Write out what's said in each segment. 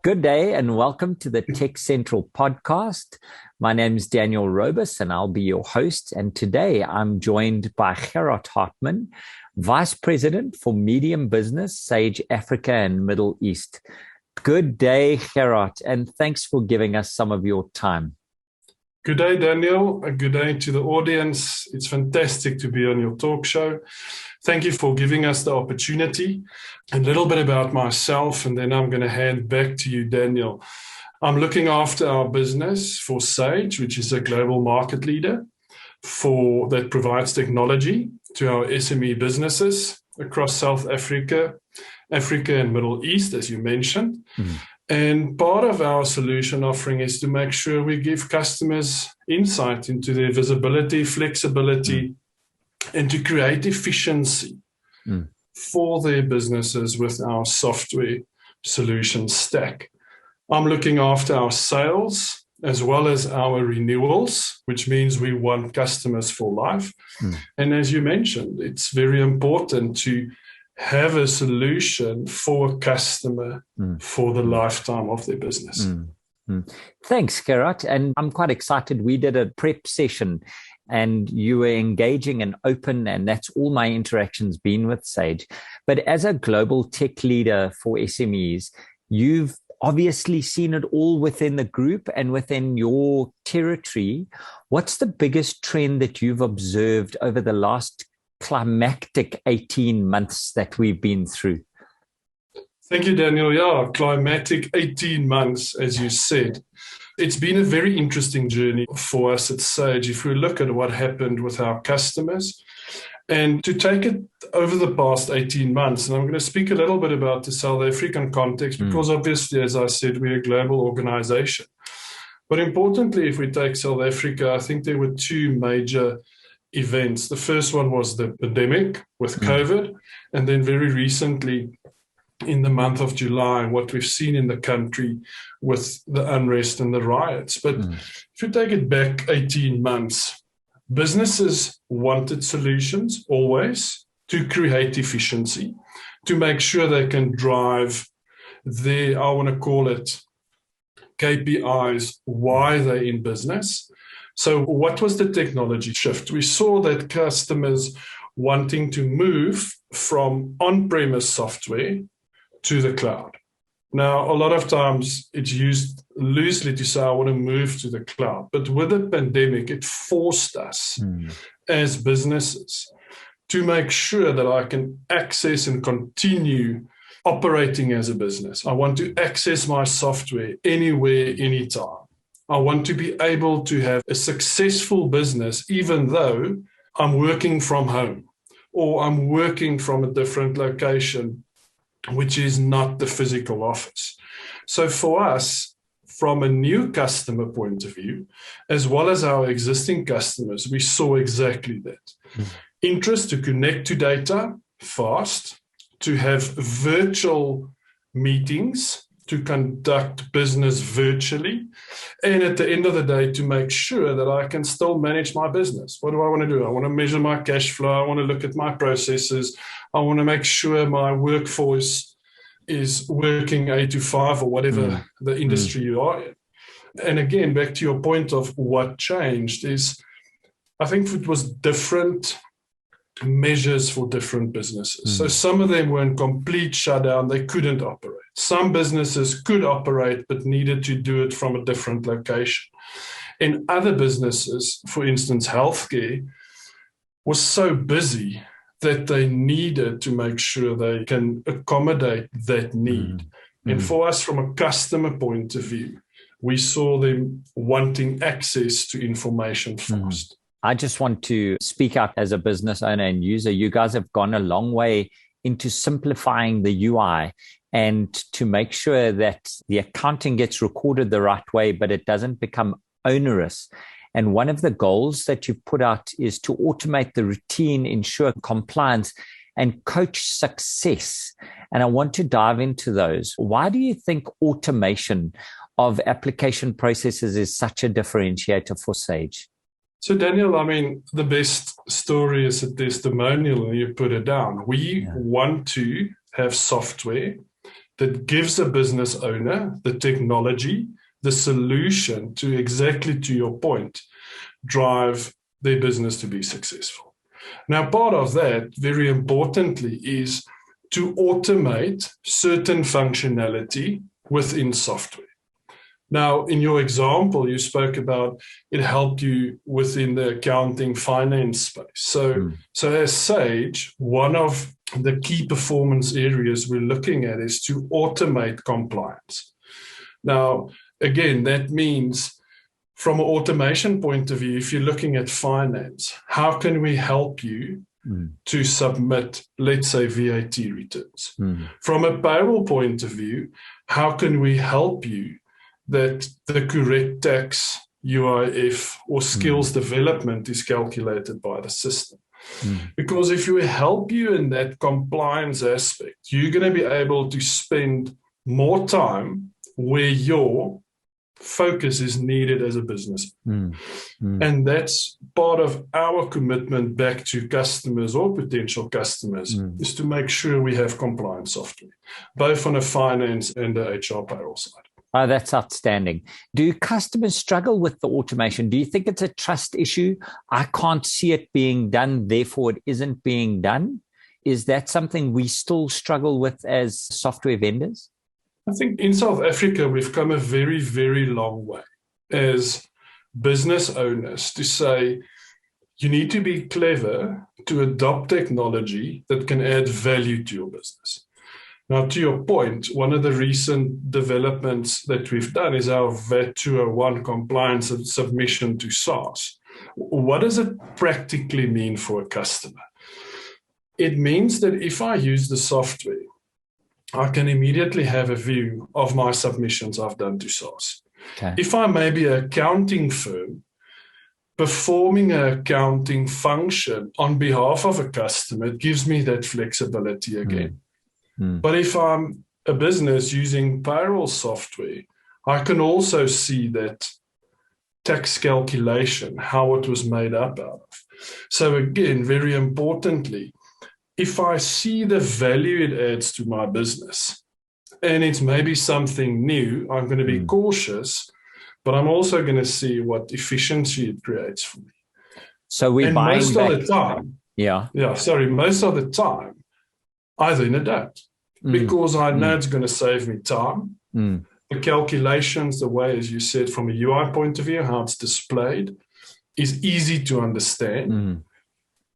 Good day and welcome to the TechCentral podcast. My name is Daniel Robus and I'll be your host. And today I'm joined by Gerhard Hartman, Vice President for Medium Business, Sage Africa and Middle East. Good day, Gerhard, and thanks for giving us some of your time. Good day, Daniel. A good day to the audience. It's fantastic to be on your talk show. Thank you for giving us the opportunity. A little bit about myself, and then I'm going to hand back to you, Daniel. I'm looking after our business for Sage, which is a global market leader that provides technology to our SME businesses across South Africa, Africa and Middle East, as you mentioned. And part of our solution offering is to make sure we give customers insight into their visibility, flexibility, and to create efficiency for their businesses with our software solution stack. I'm looking after our sales as well as our renewals, which means we want customers for life. And as you mentioned, it's very important to have a solution for a customer for the lifetime of their business. Thanks, Gerhard. And I'm quite excited. We did a prep session and you were engaging and open, and that's all my interactions been with Sage. But as a global tech leader for SMEs, you've obviously seen it all within the group and within your territory. What's the biggest trend that you've observed over the last climactic 18 months that we've been through? Thank you, Daniel. Yeah, climatic 18 months, as you said. It's been a very interesting journey for us at Sage. If we look at what happened with our customers, and to take it over the past 18 months, and I'm going to speak a little bit about the South African context, because obviously, as I said, we're a global organization. But importantly, if we take South Africa, I think there were two major events. The first one was the pandemic with COVID, and then very recently, in the month of July, what we've seen in the country with the unrest and the riots. But if you take it back 18 months, businesses wanted solutions always to create efficiency, to make sure they can drive their, I want to call it KPIs, why they're in business. So what was the technology shift? We saw that customers wanting to move from on-premise software to the cloud. Now, a lot of times it's used loosely to say, I want to move to the cloud. But with the pandemic, it forced us as businesses to make sure that I can access and continue operating as a business. I want to access my software anywhere, anytime. I want to be able to have a successful business, even though I'm working from home or I'm working from a different location, which is not the physical office. So for us, from a new customer point of view, as well as our existing customers, we saw exactly that. Interest to connect to data fast, to have virtual meetings, to conduct business virtually, and at the end of the day, to make sure that I can still manage my business. What do I want to do? I want to measure my cash flow. I want to look at my processes. I want to make sure my workforce is working 8 to 5 or whatever the industry you are in. And again, back to your point of what changed is, I think it was different measures for different businesses. So some of them were in complete shutdown. They couldn't operate. Some businesses could operate, but needed to do it from a different location. And other businesses, for instance, healthcare, was so busy that they needed to make sure they can accommodate that need. And for us, from a customer point of view, we saw them wanting access to information fast. I just want to speak out as a business owner and user. You guys have gone a long way into simplifying the UI and to make sure that the accounting gets recorded the right way, but it doesn't become onerous. And one of the goals that you've put out is to automate the routine, ensure compliance, and coach success. And I want to dive into those. Why do you think automation of application processes is such a differentiator for Sage? So, Daniel, I mean, the best story is a testimonial and you put it down. We want to have software that gives a business owner the technology, the solution to, exactly to your point, drive their business to be successful. Now, part of that, very importantly, is to automate certain functionality within software. Now, in your example, you spoke about it helped you within the accounting finance space. So as Sage, one of the key performance areas we're looking at is to automate compliance. Now, again, that means from an automation point of view, if you're looking at finance, how can we help you to submit, let's say, VAT returns? From a payroll point of view, how can we help you that the correct tax, UIF, or skills development is calculated by the system? Because if we help you in that compliance aspect, you're going to be able to spend more time where your focus is needed as a business. And that's part of our commitment back to customers or potential customers, is to make sure we have compliance software, both on a finance and the HR payroll side. Oh, that's outstanding. Do customers struggle with the automation? Do you think it's a trust issue? I can't see it being done, therefore it isn't being done. Is that something we still struggle with as software vendors? I think in South Africa, we've come a very, very long way as business owners to say, you need to be clever to adopt technology that can add value to your business. Now, to your point, one of the recent developments that we've done is our VAT 201 compliance and submission to SARS. What does it practically mean for a customer? It means that if I use the software, I can immediately have a view of my submissions I've done to SARS. Okay. If I may be an accounting firm performing an accounting function on behalf of a customer, it gives me that flexibility again. But if I'm a business using payroll software, I can also see that tax calculation, how it was made up out of. So again, very importantly, if I see the value it adds to my business, and it's maybe something new, I'm going to be cautious, but I'm also going to see what efficiency it creates for me. So we're buying most back... of the time, most of the time, I then adapt because I know it's going to save me time. The calculations, the way, as you said, from a UI point of view, how it's displayed, is easy to understand.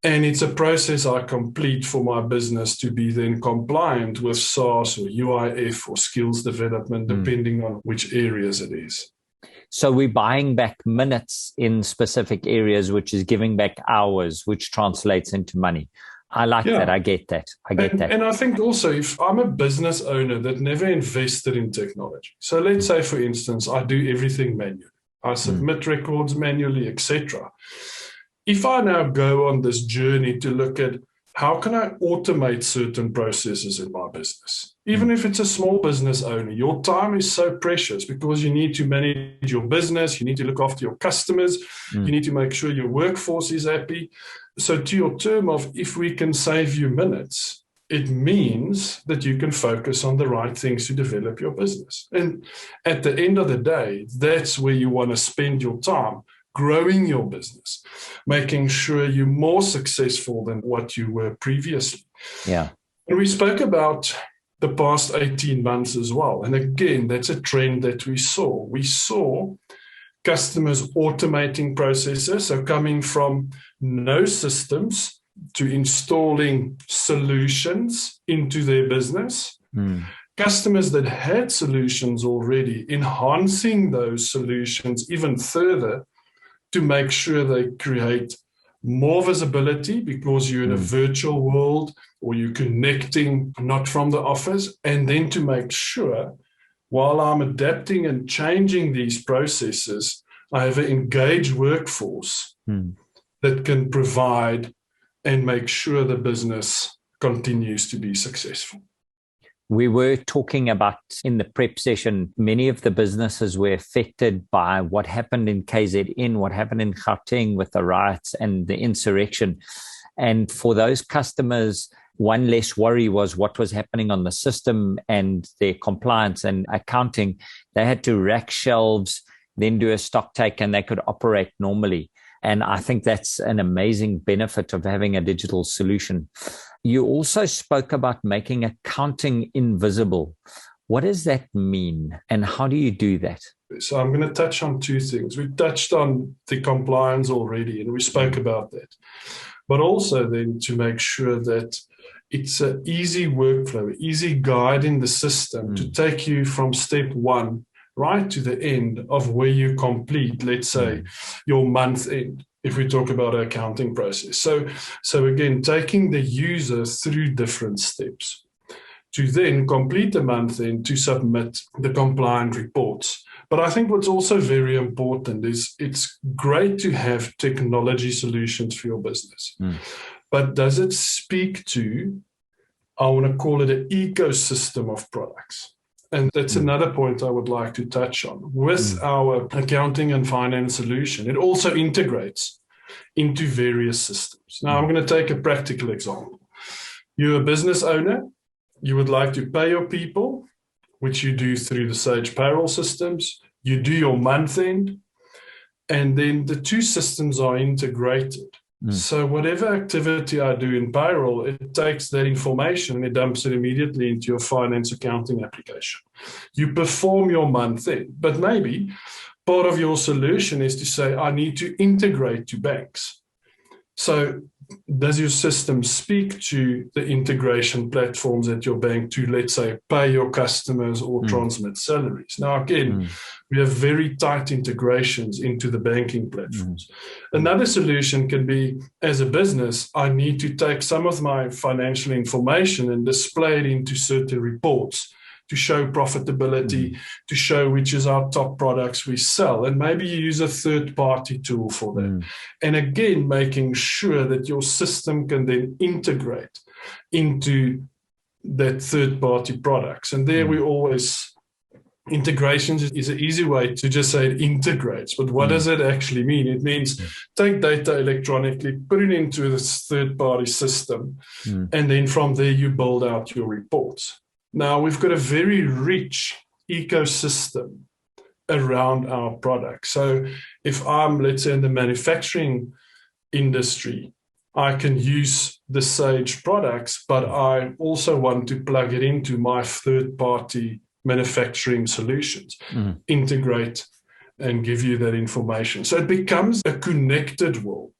And it's a process I complete for my business to be then compliant with SARS or UIF or skills development, depending on which areas it is. So we're buying back minutes in specific areas, which is giving back hours, which translates into money. I like that. I get that. And I think also, if I'm a business owner that never invested in technology, so let's say, for instance, I do everything manually. I submit records manually, etc. If I now go on this journey to look at how can I automate certain processes in my business, even if it's a small business owner, your time is so precious because you need to manage your business, you need to look after your customers, you need to make sure your workforce is happy. So to your term of, if we can save you minutes, it means that you can focus on the right things to develop your business. And at the end of the day, that's where you want to spend your time, growing your business, making sure you're more successful than what you were previously. Yeah. And we spoke about the past 18 months as well. And again, that's a trend that we saw. We saw customers automating processes, so coming from no systems to installing solutions into their business. Customers that had solutions already, enhancing those solutions even further to make sure they create more visibility because you're in a virtual world or you're connecting not from the office, and then to make sure while I'm adapting and changing these processes, I have an engaged workforce that can provide and make sure the business continues to be successful. We were talking about in the prep session, many of the businesses were affected by what happened in KZN, what happened in Gauteng with the riots and the insurrection. And for those customers, one less worry was what was happening on the system and their compliance and accounting. They had to rack shelves, then do a stock take, and they could operate normally. And I think that's an amazing benefit of having a digital solution. You also spoke about making accounting invisible. What does that mean, and how do you do that? So I'm going to touch on two things. We touched on the compliance already, and we spoke about that. But also then to make sure that it's an easy workflow, easy guide in the system to take you from step one right to the end of where you complete, let's say, your month end, if we talk about an accounting process. So again, taking the user through different steps to then complete the month end to submit the compliant reports. But I think what's also very important is it's great to have technology solutions for your business. But does it speak to, I want to call it an ecosystem of products? And that's another point I would like to touch on. With our accounting and finance solution, it also integrates into various systems. Now, I'm going to take a practical example. You're a business owner. You would like to pay your people, which you do through the Sage payroll systems. You do your month end, and then the two systems are integrated. So whatever activity I do in payroll, it takes that information and it dumps it immediately into your finance accounting application. You perform your month end, but maybe part of your solution is to say, I need to integrate to banks. So does your system speak to the integration platforms at your bank to, let's say, pay your customers or transmit salaries? Now, again, we have very tight integrations into the banking platforms. Another solution can be, as a business, I need to take some of my financial information and display it into certain reports to show profitability, to show which is our top products we sell. And maybe you use a third-party tool for that. And again, making sure that your system can then integrate into that third-party products. And there we always, integrations is an easy way to just say it integrates. But what does it actually mean? It means take data electronically, put it into this third-party system, and then from there you build out your reports. Now, we've got a very rich ecosystem around our product. So if I'm, let's say, in the manufacturing industry, I can use the Sage products, but I also want to plug it into my third-party manufacturing solutions, integrate and give you that information. So it becomes a connected world.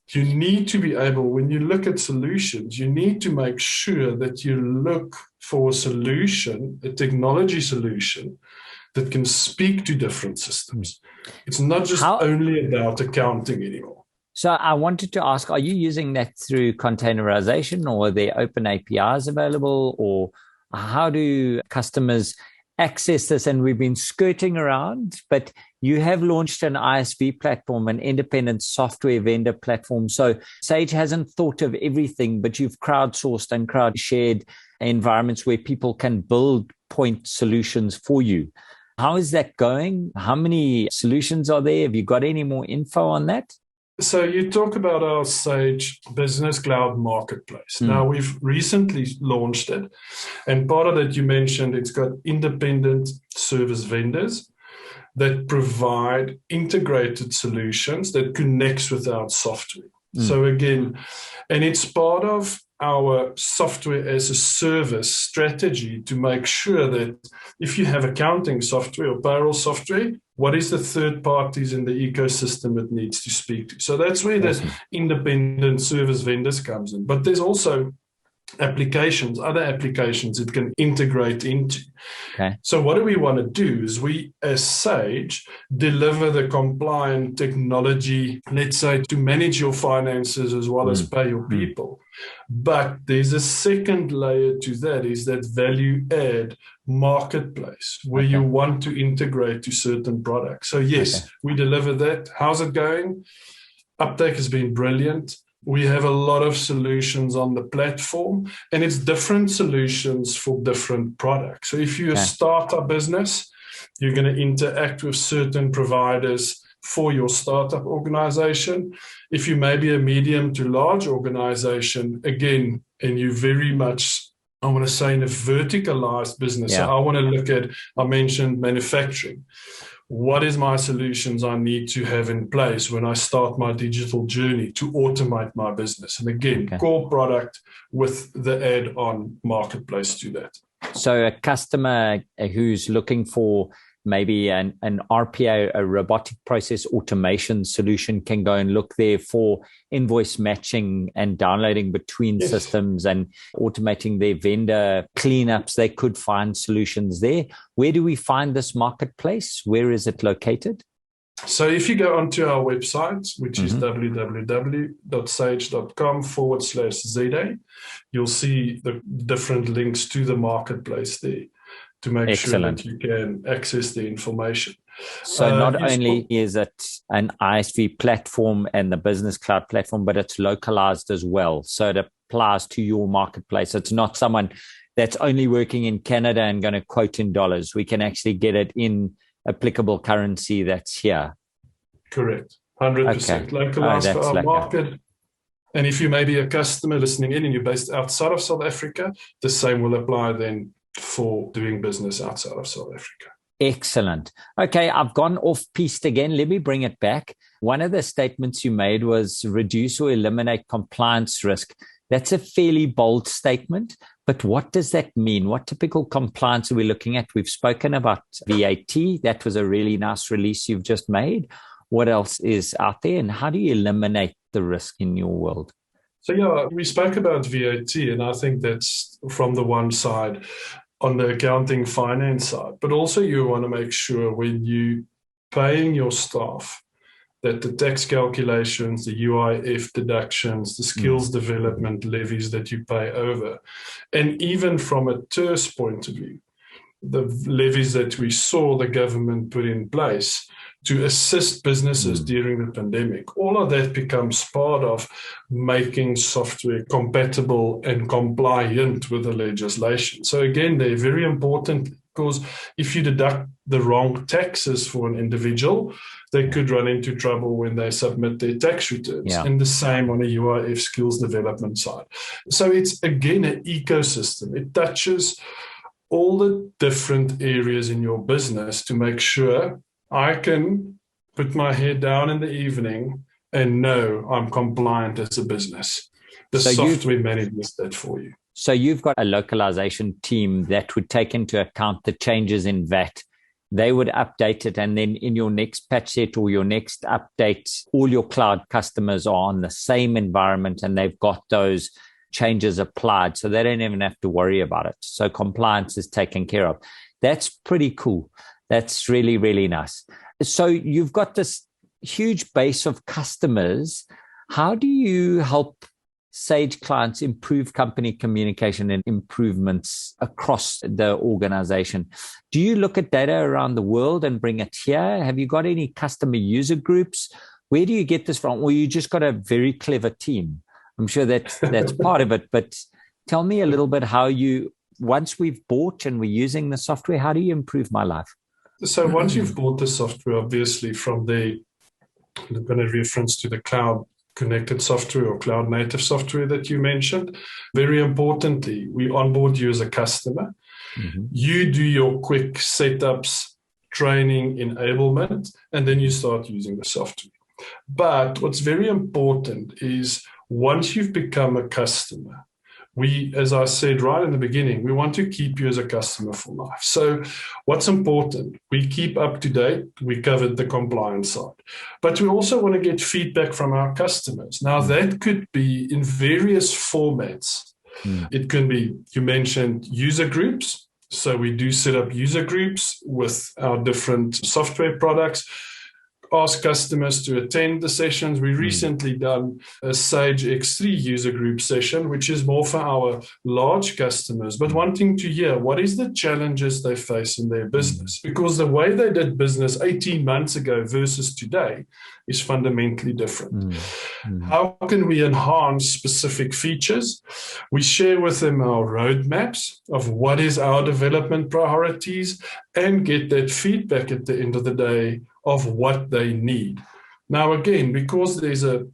You need to be able, when you look at solutions, you need to make sure that you look for a solution, a technology solution that can speak to different systems. It's not just only about accounting anymore. So I wanted to ask, are you using that through containerization, or are there open APIs available, or how do customers access this? And we've been skirting around, but you have launched an ISV platform, an independent software vendor platform. So Sage hasn't thought of everything, but you've crowdsourced and crowd shared environments where people can build point solutions for you. How is that going? How many solutions are there? Have you got any more info on that? So you talk about our Sage Business Cloud Marketplace. Now, we've recently launched it. And part of that you mentioned, it's got independent service vendors that provide integrated solutions that connects with our software. So again, and it's part of our software as a service strategy to make sure that if you have accounting software or payroll software, what is the third parties in the ecosystem it needs to speak to? So that's where the independent service vendors comes in. But there's also applications, other applications it can integrate into. Okay. So what do we want to do is we, as Sage, deliver the compliant technology, let's say, to manage your finances as well as pay your people. But there's a second layer to that, is that value add marketplace where you want to integrate to certain products. So yes, we deliver that. How's it going? Uptake has been brilliant. We have a lot of solutions on the platform, and it's different solutions for different products. So if you're a startup business, you're going to interact with certain providers for your startup organization. If you may be a medium to large organization, again, and you very much, I want to say, in a verticalized business. Yeah. So I want to look at, I mentioned manufacturing. What is my solutions I need to have in place when I start my digital journey to automate my business? And again, core product with the add-on marketplace to that. So a customer who's looking for maybe an RPA, a robotic process automation solution, can go and look there for invoice matching and downloading between systems and automating their vendor cleanups. They could find solutions there. Where do we find this marketplace? Where is it located? So if you go onto our website, which is www.sage.com/ZA, you'll see the different links to the marketplace there to make sure that you can access the information. So not only is it an ISV platform and the business cloud platform, but it's localized as well. So it applies to your marketplace. It's not someone that's only working in Canada and going to quote in dollars. We can actually get it in applicable currency that's here. Correct. 100%. Localized for our market. And if you may be a customer listening in and you're based outside of South Africa, the same will apply then for doing business outside of South Africa. Excellent. Okay, I've gone off-piste again. Let me bring it back. One of the statements you made was reduce or eliminate compliance risk. That's a fairly bold statement, but what does that mean? What typical compliance are we looking at? We've spoken about VAT. That was a really nice release you've just made. What else is out there, and how do you eliminate the risk in your world? So yeah, we spoke about VAT, and I think that's from the one side, on the accounting finance side, but also you want to make sure when you paying your staff that the tax calculations, the UIF deductions, the skills development levies that you pay over, and even from a TERS point of view, the levies that we saw the government put in place to assist businesses during the pandemic, all of that becomes part of making software compatible and compliant with the legislation. So again, they're very important because if you deduct the wrong taxes for an individual, they could run into trouble when they submit their tax returns. Yeah. And the same on a UIF skills development side. So it's, again, an ecosystem. It touches all the different areas in your business to make sure I can put my head down in the evening and know I'm compliant as a business. The software manages that for you. So you've got a localization team that would take into account the changes in VAT. They would update it, and then in your next patch set or your next update, all your cloud customers are on the same environment and they've got those changes applied. So they don't even have to worry about it. So compliance is taken care of. That's pretty cool. That's really, really nice. So you've got this huge base of customers. How do you help Sage clients improve company communication and improvements across the organization? Do you look at data around the world and bring it here? Have you got any customer user groups? Where do you get this from? Or you just got a very clever team? I'm sure that's part of it. But tell me a little bit how you, once we've bought and we're using the software, how do you improve my life? So once you've bought the software, obviously from there, I'm going to reference to the cloud connected software or cloud native software that you mentioned. Very importantly, we onboard you as a customer. Mm-hmm. You do your quick setups, training, enablement, and then you start using the software. But what's very important is once you've become a customer, we, as I said right in the beginning, we want to keep you as a customer for life. So what's important? We keep up to date. We covered the compliance side. But we also want to get feedback from our customers. Now, that could be in various formats. It can be, you mentioned user groups. So we do set up user groups with our different software products. Ask customers to attend the sessions. We recently done a Sage X3 user group session, which is more for our large customers, but wanting to hear what is the challenges they face in their business. Because the way they did business 18 months ago versus today is fundamentally different. How can we enhance specific features? We share with them our roadmaps of what is our development priorities and get that feedback at the end of the day of what they need. Now, again, because there's a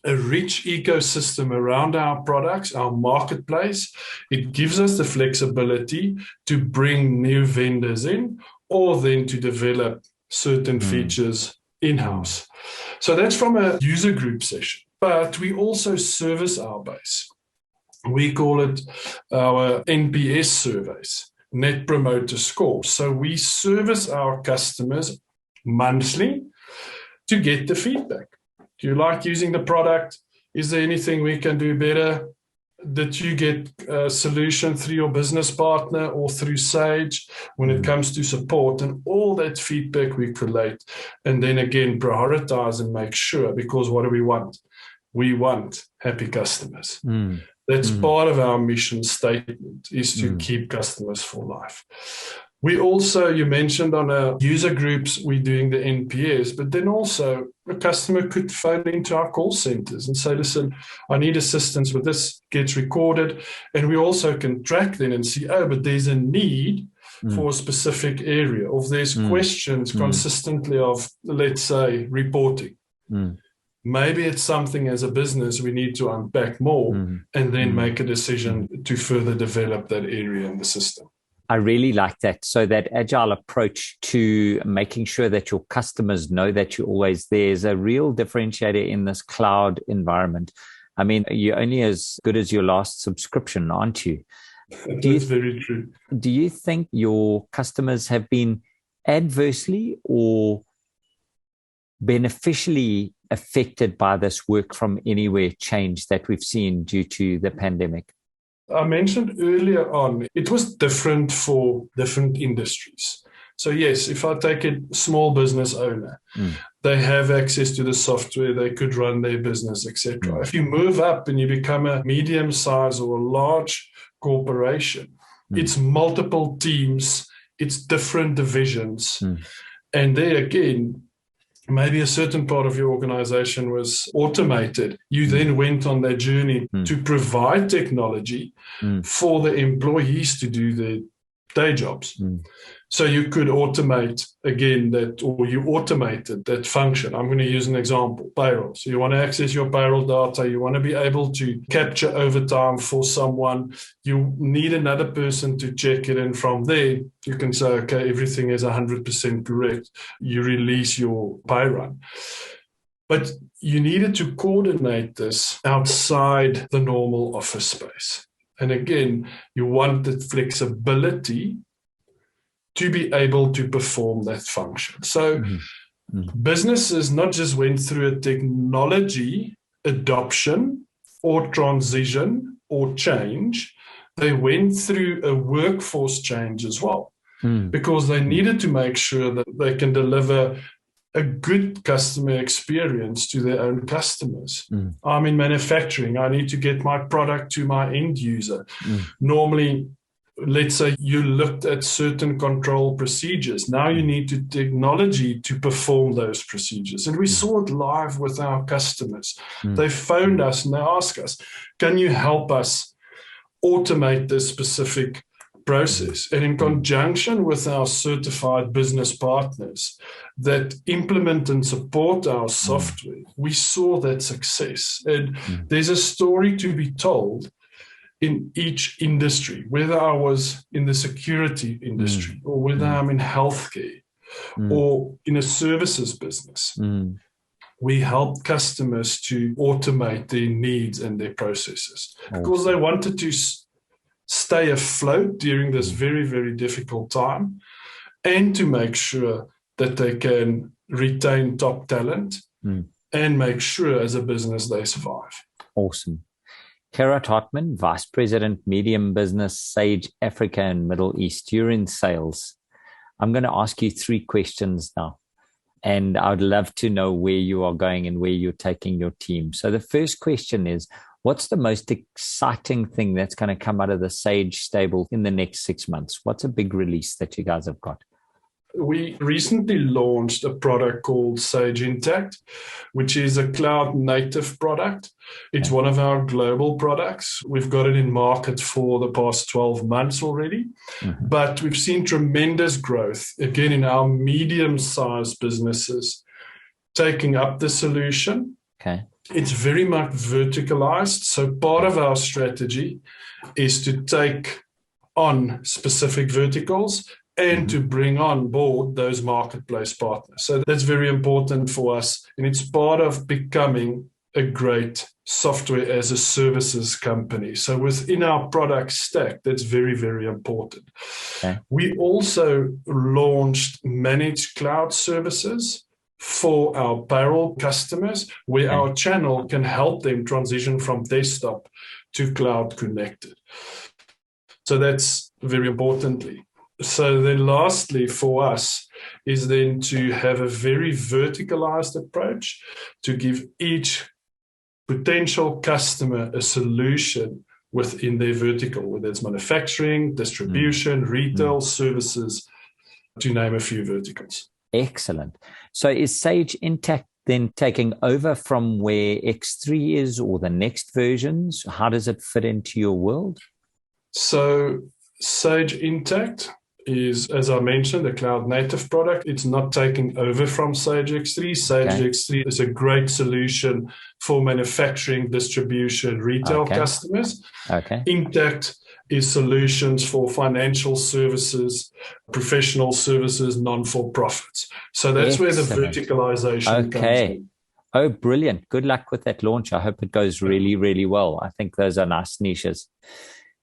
a rich ecosystem around our products, our marketplace. It gives us the flexibility to bring new vendors in or then to develop certain features in-house. So that's from a user group session. But we also service our base. We call it our NPS surveys, Net Promoter Score. So we service our customers monthly to get the feedback. Do you like using the product? Is there anything we can do better? Did you get a solution through your business partner or through Sage when it comes to support? And all that feedback we collate and then again prioritize and make sure, because what do we want? We want happy customers. That's part of our mission statement, is to keep customers for life. We also, you mentioned on our user groups, we're doing the NPS, but then also a customer could phone into our call centers and say, listen, I need assistance with this, gets recorded. And we also can track then and see, oh, but there's a need for a specific area, or if there's questions consistently of, let's say, reporting. Maybe it's something as a business we need to unpack more and then make a decision to further develop that area in the system. I really like that. So that agile approach to making sure that your customers know that you're always there is a real differentiator in this cloud environment. I mean, you're only as good as your last subscription, aren't you? That's very true. Do you think your customers have been adversely or beneficially affected by this work from anywhere change that we've seen due to the pandemic? I mentioned earlier on, it was different for different industries. So yes, if I take a small business owner, they have access to the software, they could run their business, etc. If you move up and you become a medium size or a large corporation, it's multiple teams, it's different divisions. And there again, maybe a certain part of your organization was automated. You then went on that journey to provide technology for the employees to do their day jobs. So you could automate again that, or you automated that function. I'm going to use an example, payroll. So you want to access your payroll data. You want to be able to capture overtime for someone. You need another person to check it. And from there, you can say, okay, everything is 100% correct. You release your pay run. But you needed to coordinate this outside the normal office space. And again, you want the flexibility to be able to perform that function. So businesses not just went through a technology adoption or transition or change, they went through a workforce change as well, because they needed to make sure that they can deliver a good customer experience to their own customers. I'm in manufacturing. I need to get my product to my end user. Normally, let's say you looked at certain control procedures. Now you need technology to perform those procedures. And we saw it live with our customers. They phoned us and they asked us, can you help us automate this specific process? And in conjunction with our certified business partners that implement and support our software, we saw that success. And there's a story to be told in each industry, whether I was in the security industry or whether I'm in healthcare or in a services business. We helped customers to automate their needs and their processes because they wanted to stay afloat during this very, very difficult time and to make sure that they can retain top talent and make sure as a business they survive. Awesome. Gerhard Hartman, Vice President, Medium Business, Sage Africa and Middle East. You're in sales. I'm going to ask you 3 questions now, and I'd love to know where you are going and where you're taking your team. So the first question is, what's the most exciting thing that's going to come out of the Sage stable in the next 6 months? What's a big release that you guys have got? We recently launched a product called Sage Intacct, which is a cloud native product. It's one of our global products. We've got it in market for the past 12 months already, but we've seen tremendous growth, again, in our medium-sized businesses taking up the solution it's very much verticalized. So part of our strategy is to take on specific verticals and to bring on board those marketplace partners. So that's very important for us. And it's part of becoming a great software as a services company. So within our product stack, that's very, very important. Okay. We also launched managed cloud services for our payroll customers, where our channel can help them transition from desktop to cloud connected. So that's very importantly. So then lastly for us is then to have a very verticalized approach to give each potential customer a solution within their vertical, whether it's manufacturing, distribution, retail, services, to name a few verticals. Excellent. So is Sage Intacct then taking over from where X3 is or the next versions? How does it fit into your world? So Sage Intacct is, as I mentioned, a cloud native product. It's not taking over from Sage X3. Sage X3 is a great solution for manufacturing, distribution, retail customers. Intacct is solutions for financial services, professional services, non-for-profits. So that's where the verticalization comes in. Oh, brilliant. Good luck with that launch. I hope it goes really, really well. I think those are nice niches.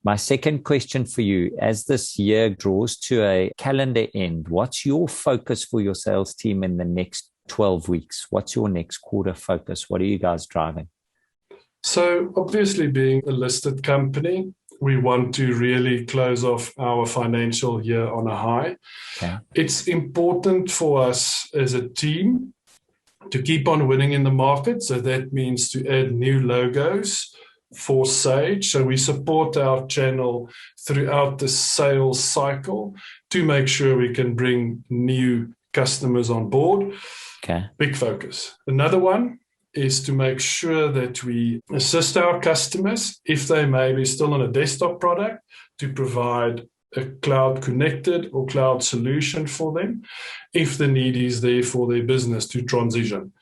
My second question for you, as this year draws to a calendar end, what's your focus for your sales team in the next 12 weeks? What's your next quarter focus? What are you guys driving? So obviously being a listed company, we want to really close off our financial year on a high. It's important for us as a team to keep on winning in the market. So that means to add new logos for Sage. So we support our channel throughout the sales cycle to make sure we can bring new customers on board. Big focus. Another one is to make sure that we assist our customers, if they may be still on a desktop product, to provide a cloud connected or cloud solution for them if the need is there for their business to transition.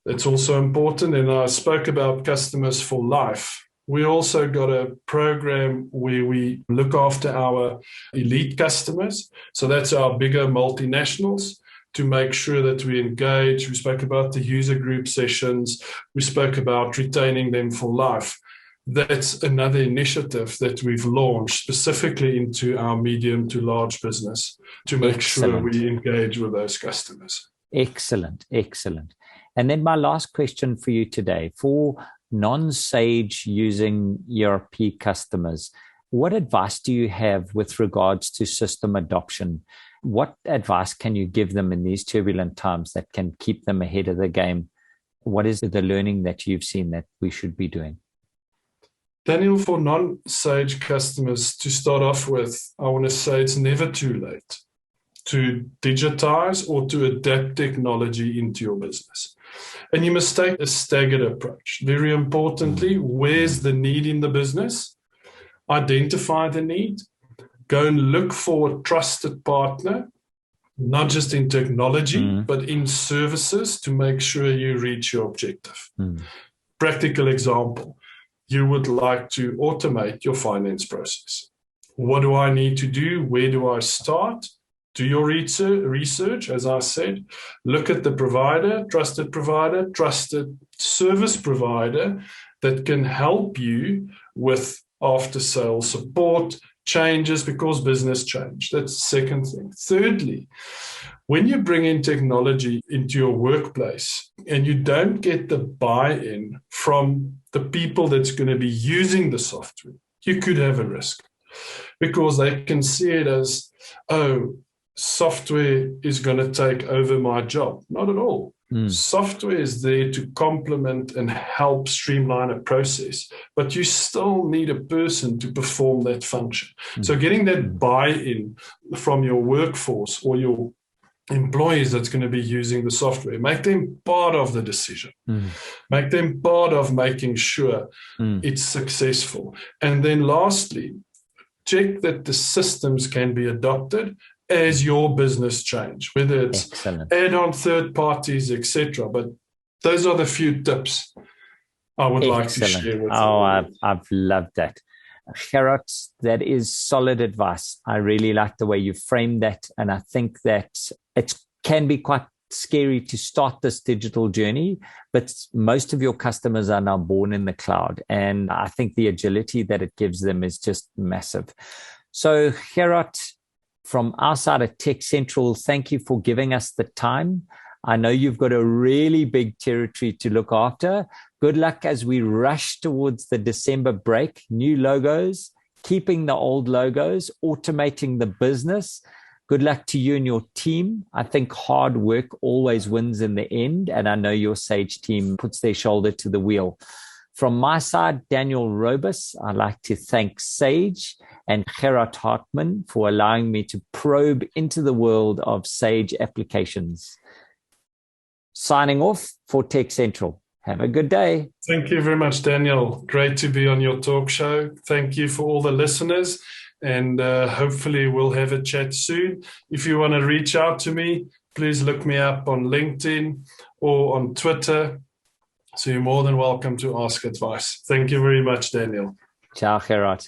That's also important. And I spoke about customers for life. We also got a program where we look after our elite customers. So that's our bigger multinationals, to make sure that we engage. We spoke about the user group sessions. We spoke about retaining them for life. That's another initiative that we've launched specifically into our medium to large business to make sure we engage with those customers. Excellent. And then my last question for you today, for non-Sage using ERP customers, what advice do you have with regards to system adoption? What advice can you give them in these turbulent times that can keep them ahead of the game? What is the learning that you've seen that we should be doing? Daniel, for non-Sage customers, to start off with, I want to say it's never too late to digitize or to adapt technology into your business. And you must take a staggered approach. Very importantly, where's the need in the business? Identify the need. Go and look for a trusted partner, not just in technology, but in services to make sure you reach your objective. Practical example. You would like to automate your finance process. What do I need to do? Where do I start? Do your research, as I said. Look at the provider, trusted service provider that can help you with after-sales support, changes because business change. That's the second thing. Thirdly, when you bring in technology into your workplace and you don't get the buy-in from the people that's going to be using the software, you could have a risk because they can see it as, oh, software is going to take over my job. Not at all. Software is there to complement and help streamline a process, but you still need a person to perform that function. So getting that buy-in from your workforce or your employees that's going to be using the software, make them part of the decision. Make them part of making sure it's successful. And then lastly, check that the systems can be adopted as your business change, whether it's add on third parties, etc. But those are the few tips I would like to Excellent. share with Oh, you. I've loved that. Gerhard, that is solid advice. I really like the way you framed that. And I think that it can be quite scary to start this digital journey, but most of your customers are now born in the cloud. And I think the agility that it gives them is just massive. So, Gerhard, from our side at TechCentral, thank you for giving us the time. I know you've got a really big territory to look after. Good luck as we rush towards the December break. New logos, keeping the old logos, automating the business. Good luck to you and your team. I think hard work always wins in the end. And I know your Sage team puts their shoulder to the wheel. From my side, Daniel Robus, I'd like to thank Sage and Gerhard Hartman for allowing me to probe into the world of Sage applications. Signing off for TechCentral. Have a good day. Thank you very much, Daniel. Great to be on your talk show. Thank you for all the listeners, and hopefully we'll have a chat soon. If you want to reach out to me, please look me up on LinkedIn or on Twitter. So you're more than welcome to ask advice. Thank you very much, Daniel. Ciao, Gerhard.